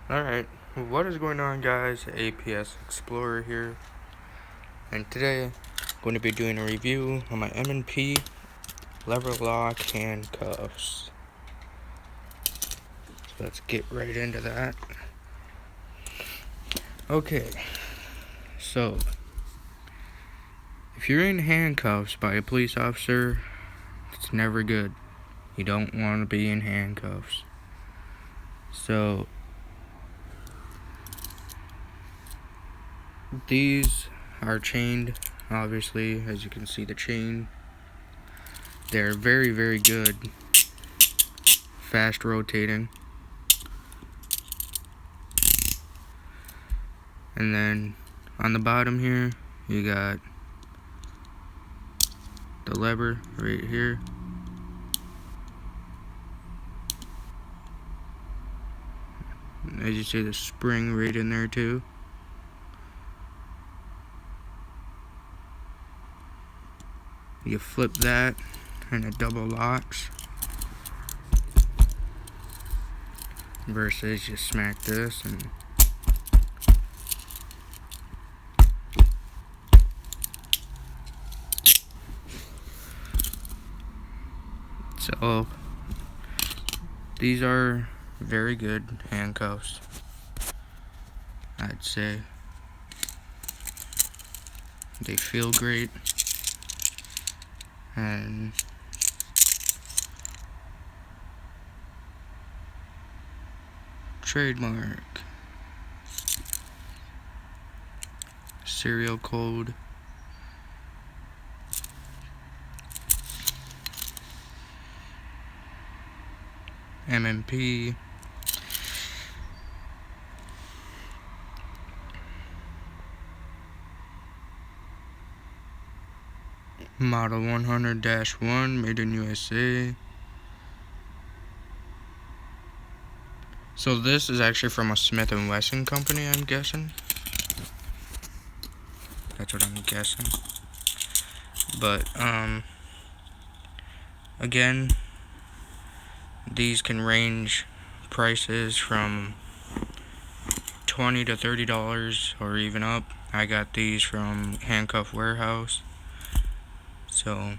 Alright, what is going on, guys? APS Explorer here, and today I'm going to be doing a review on my M&P lever lock handcuffs. So let's get right into that. Okay, so if you're in handcuffs by a police officer, it's never good. You don't want to be in handcuffs. So these are chained, obviously, as you can see the chain. They're very, very good. Fast rotating. And then on the bottom here, you got the lever right here. As you see, the spring right in there too. You flip that and it double locks, versus you smack this and so these are very good handcuffs, I'd say. They feel great, and trademark, serial code, M&P, model 100-1, made in USA. So this is actually from a Smith & Wesson company, I'm guessing. That's what I'm guessing. But again, these can range prices from $20 to $30 or even up. I got these from Handcuff Warehouse. So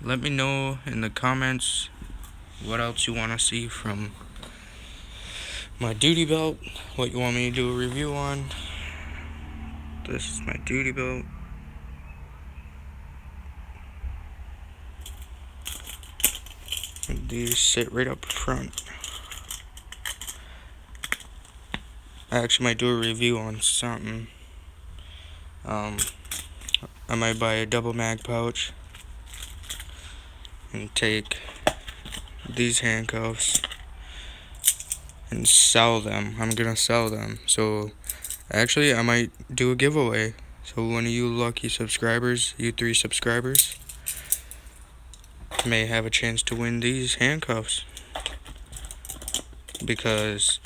let me know in the comments what else you want to see from my duty belt, what you want me to do a review on. This is my duty belt. And these sit right up front. I actually might do a review on something. I might buy a double mag pouch and take these handcuffs and sell them. I'm gonna sell them. So actually I might do a giveaway. So one of you lucky subscribers, you 3 subscribers, may have a chance to win these handcuffs, because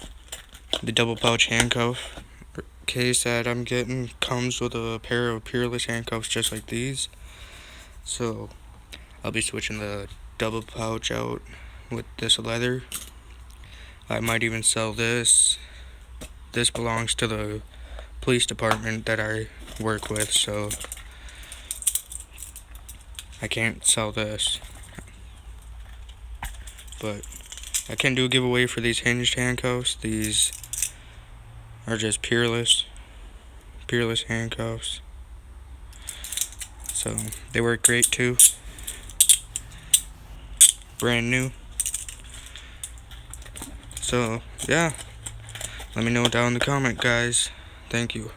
the double pouch handcuff case that I'm getting comes with a pair of Peerless handcuffs just like these. So I'll be switching the double pouch out with this leather. I might even sell this. This belongs to the police department that I work with, so I can't sell this. But I can do a giveaway for these hinged handcuffs. These are just Peerless handcuffs. So they work great too. Brand new. So yeah, let me know down in the comment, guys. Thank you.